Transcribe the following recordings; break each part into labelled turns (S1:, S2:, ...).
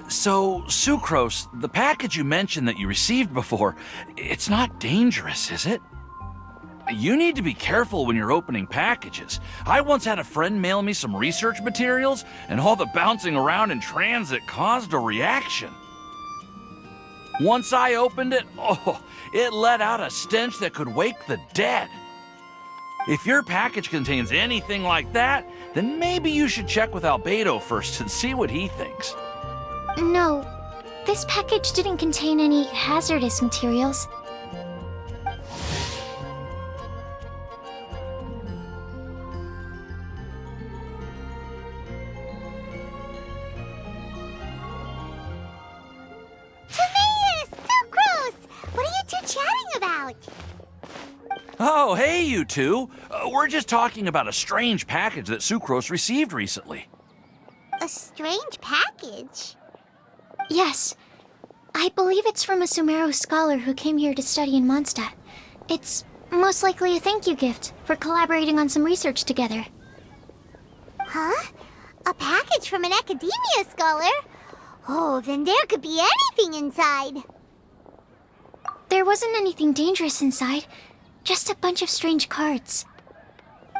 S1: So, Sucrose, the package you mentioned that you received before, it's not dangerous, is it? You need to be careful when you're opening packages. I once had a friend mail me some research materials, and all the bouncing around in transit caused a reaction. Once I opened it, it let out a stench that could wake the dead. If your package contains anything like that, then maybe you should check with Albedo first and see what he thinks.
S2: No, this package didn't contain any hazardous materials.
S1: Oh, hey, you two. We're just talking about a strange package that Sucrose received recently.
S3: A strange package?
S2: Yes. I believe it's from a Sumeru scholar who came here to study in Mondstadt. It's most likely a thank you gift for collaborating on some research together.
S3: Huh? A package from an academia scholar? Oh, then there could be anything inside.
S2: There wasn't anything dangerous inside. Just a bunch of strange cards.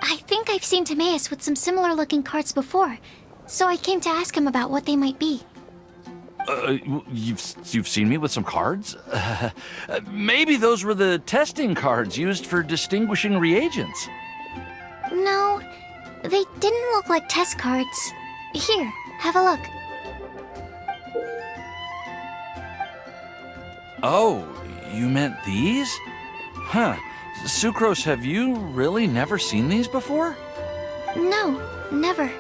S2: I think I've seen Timaeus with some similar-looking cards before, so I came to ask him about what they might be.
S1: You've seen me with some cards? Maybe those were the testing cards used for distinguishing reagents.
S2: No, they didn't look like test cards. Here, have a look.
S1: Oh, you meant these? Huh. Sucrose, have you really never seen these before?
S2: No, never.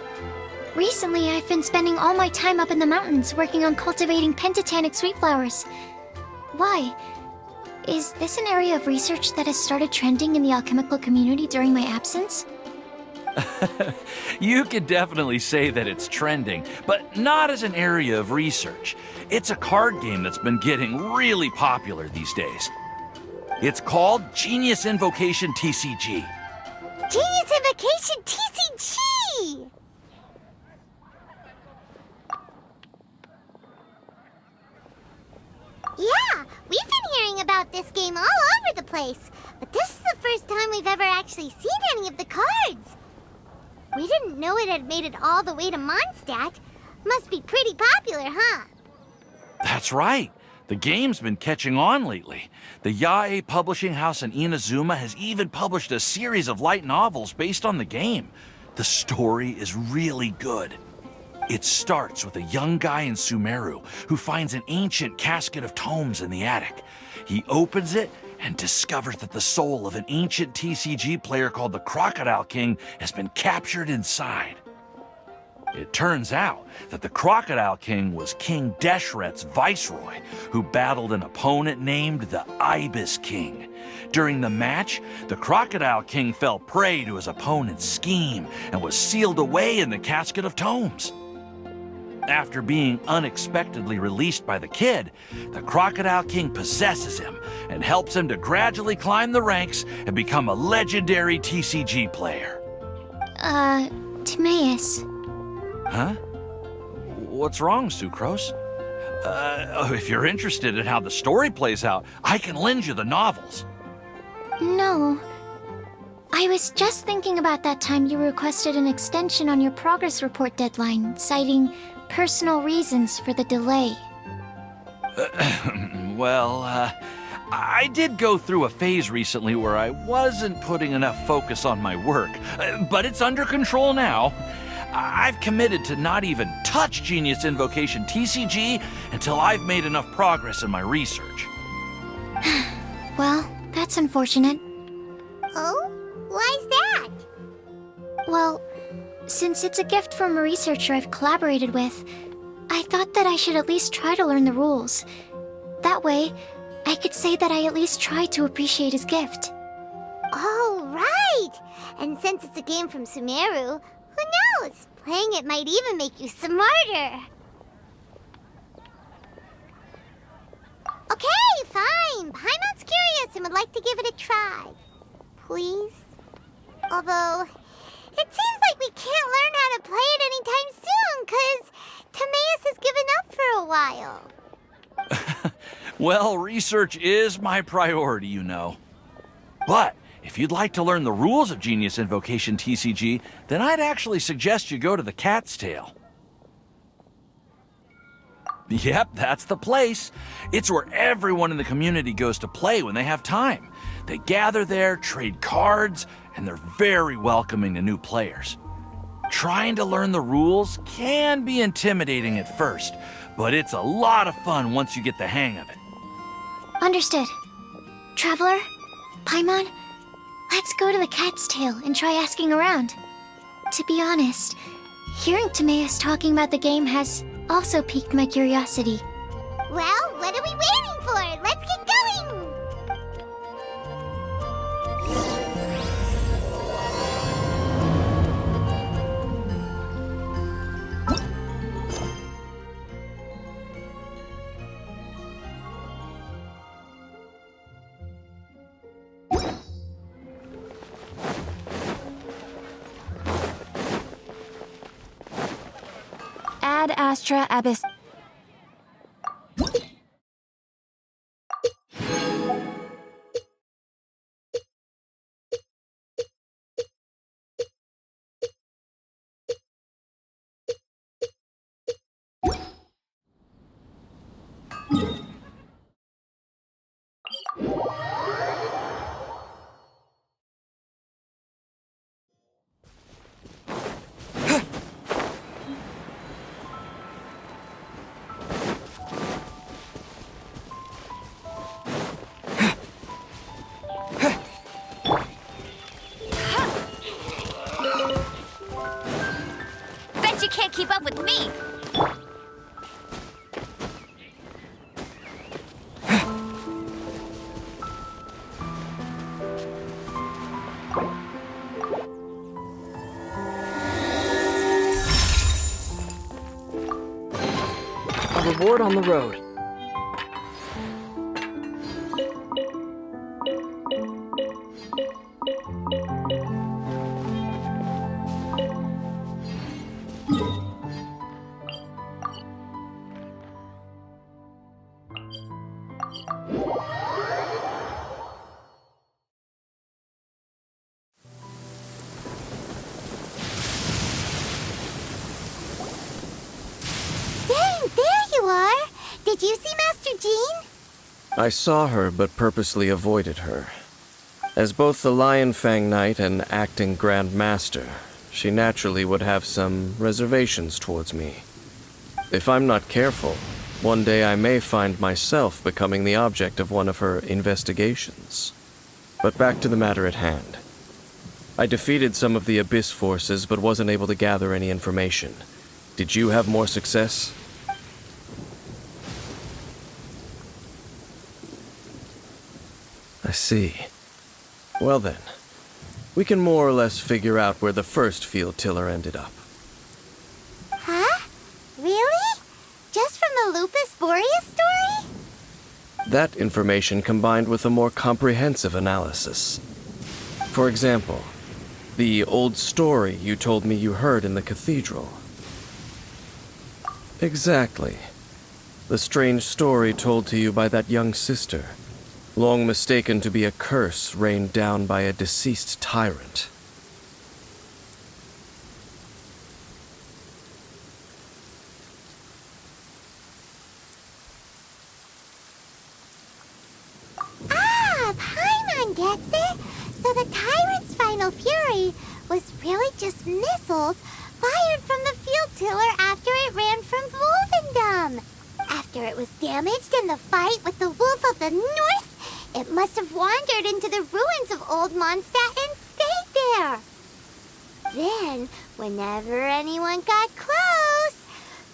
S2: Recently, I've been spending all my time up in the mountains working on cultivating pentatonic sweet flowers. Why? Is this an area of research that has started trending in the alchemical community during my absence?
S1: You could definitely say that it's trending, but not as an area of research. It's a card game that's been getting really popular these days. It's called Genius Invocation TCG.
S3: Genius Invocation TCG! Yeah, we've been hearing about this game all over the place, but this is the first time we've ever actually seen any of the cards. We didn't know it had made it all the way to Mondstadt. Must be pretty popular, huh?
S1: That's right. The game's been catching on lately. The Yae publishing house in Inazuma has even published a series of light novels based on the game. The story is really good. It starts with a young guy in Sumeru who finds an ancient casket of tomes in the attic. He opens it and discovers that the soul of an ancient TCG player called the Crocodile King has been captured inside. It turns out that the Crocodile King was King Deshret's viceroy, who battled an opponent named the Ibis King. During the match, the Crocodile King fell prey to his opponent's scheme and was sealed away in the casket of tomes. After being unexpectedly released by the kid, the Crocodile King possesses him and helps him to gradually climb the ranks and become a legendary TCG player.
S2: Timaeus.
S1: Huh? What's wrong, Sucrose? If you're interested in how the story plays out, I can lend you the novels.
S2: No. I was just thinking about that time you requested an extension on your progress report deadline, citing personal reasons for the delay.
S1: Well, I did go through a phase recently where I wasn't putting enough focus on my work, but it's under control now. I've committed to not even touch Genius Invocation TCG until I've made enough progress in my research.
S2: Well, that's unfortunate.
S3: Oh? Why's that?
S2: Well, since it's a gift from a researcher I've collaborated with, I thought that I should at least try to learn the rules. That way, I could say that I at least tried to appreciate his gift.
S3: Oh, right! And since it's a game from Sumeru, who knows? Playing it might even make you smarter. Okay, fine. Bye, would like to give it a try. Please? Although, it seems like we can't learn how to play it anytime soon, 'cause Timaeus has given up for a while.
S1: Well, research is my priority, you know. But if you'd like to learn the rules of Genius Invocation TCG, then I'd actually suggest you go to the Cat's Tail. Yep, that's the place. It's where everyone in the community goes to play when they have time. They gather there, trade cards, and they're very welcoming to new players. Trying to learn the rules can be intimidating at first, but it's a lot of fun once you get the hang of it.
S2: Understood. Traveler, Paimon, let's go to the Cat's Tail and try asking around. To be honest, hearing Timaeus talking about the game has also piqued my curiosity.
S3: Well, what are we waiting for? Let's get going!
S2: Ad Astra Abyss.
S4: Bet you can't keep up with me!
S5: A reward on the road.
S3: Dang, there you are! Did you see Master Jean?
S6: I saw her, but purposely avoided her. As both the Lion Fang Knight and acting Grand Master, she naturally would have some reservations towards me. If I'm not careful, one day I may find myself becoming the object of one of her investigations. But back to the matter at hand. I defeated some of the Abyss forces, but wasn't able to gather any information. Did you have more success? I see. Well then, we can more or less figure out where the first field tiller ended up.
S3: Huh? Really? Just from the Lupus Boreas story?
S6: That information combined with a more comprehensive analysis. For example, the old story you told me you heard in the cathedral. Exactly. The strange story told to you by that young sister, long mistaken to be a curse rained down by a deceased tyrant.
S3: Ah, Paimon gets it! So the tyrant's final fury was really just missiles fired from the field tiller after it ran from Wolvendom. After it was damaged in the fight with the Wolf of the North, it must have wandered into the ruins of Old Mondstadt and stayed there. Then, whenever anyone got close,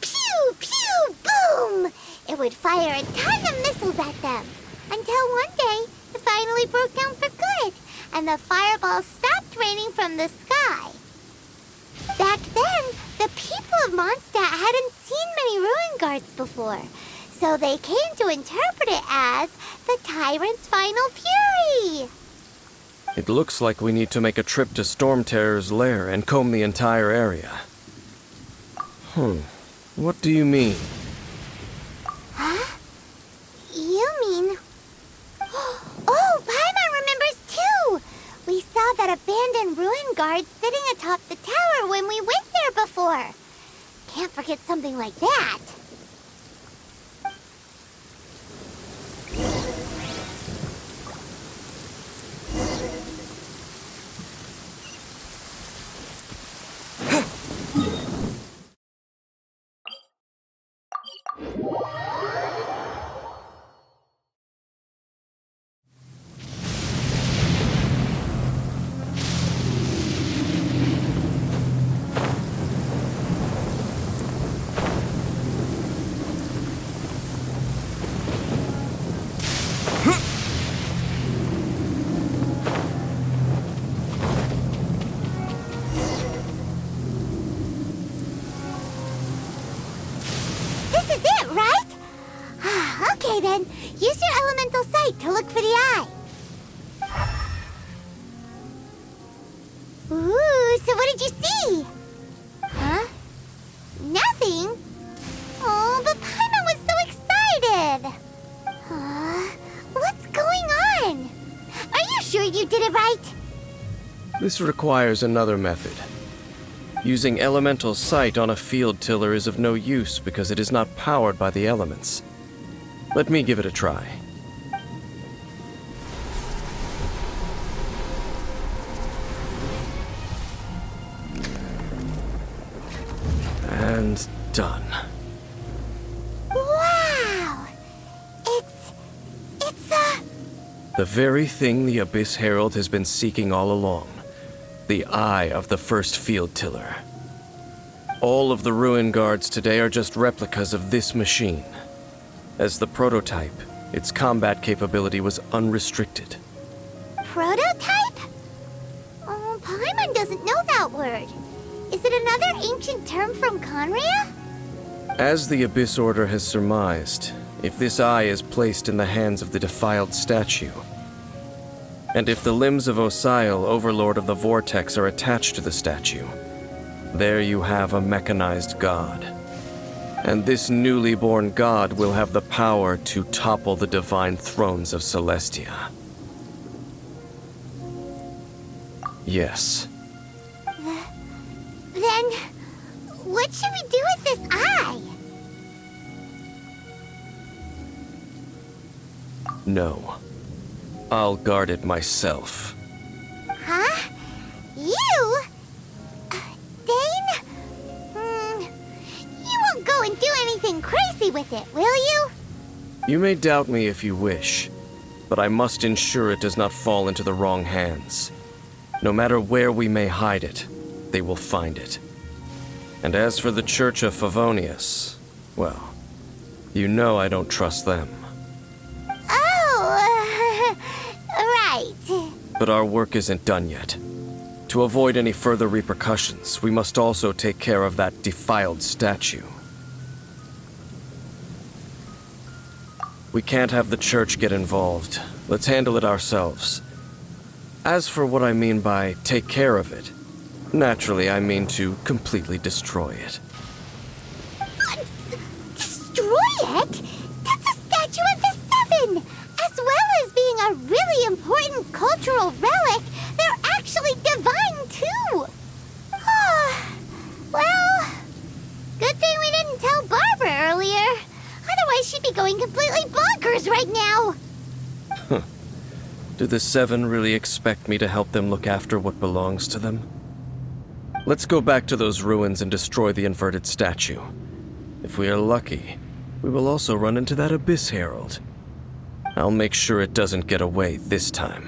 S3: pew, pew, boom! It would fire a ton of missiles at them. Until one day, it finally broke down for good, and the fireballs stopped raining from the sky. Back then, the people of Mondstadt hadn't seen many ruin guards before, So they came to interpret it as the tyrant's final fury.
S6: It looks like we need to make a trip to Storm Terror's lair and comb the entire area. What do you mean?
S3: Huh? You mean... Oh, Paimon remembers too! We saw that abandoned ruin guard sitting atop the tower when we went there before. Can't forget something like that. Okay then, use your elemental sight to look for the eye. Ooh, so what did you see? Huh? Nothing? Oh, but Paimon was so excited. What's going on? Are you sure you did it right?
S6: This requires another method. Using elemental sight on a field tiller is of no use because it is not powered by the elements. Let me give it a try. And done.
S3: Wow! It's
S6: the very thing the Abyss Herald has been seeking all along. The eye of the first field tiller. All of the ruin guards today are just replicas of this machine. As the prototype, its combat capability was unrestricted.
S3: Prototype? Oh, Paimon doesn't know that word. Is it another ancient term from Conria?
S6: As the Abyss Order has surmised, if this eye is placed in the hands of the defiled statue, and if the limbs of Osial, Overlord of the Vortex, are attached to the statue, there you have a mechanized god. And this newly born god will have the power to topple the divine thrones of Celestia. Yes.
S3: Then, what should we do with this eye?
S6: No. I'll guard it myself.
S3: Huh? You? Dane? You won't go and do anything crazy with it, will you?
S6: You may doubt me if you wish, but I must ensure it does not fall into the wrong hands. No matter where we may hide it, they will find it. And as for the Church of Favonius, well, you know I don't trust them.
S3: Oh, right.
S6: But our work isn't done yet. To avoid any further repercussions, we must also take care of that defiled statue. We can't have the church get involved. Let's handle it ourselves. As for what I mean by take care of it, naturally I mean to completely destroy it.
S3: What? Destroy it? That's a statue of the Seven! As well as being a really important cultural relic, they're actually divine too! Well, good thing we didn't tell Barbara earlier. Otherwise she'd be going completely bonkers right now!
S6: Do the Seven really expect me to help them look after what belongs to them? Let's go back to those ruins and destroy the inverted statue. If we are lucky, we will also run into that Abyss Herald. I'll make sure it doesn't get away this time.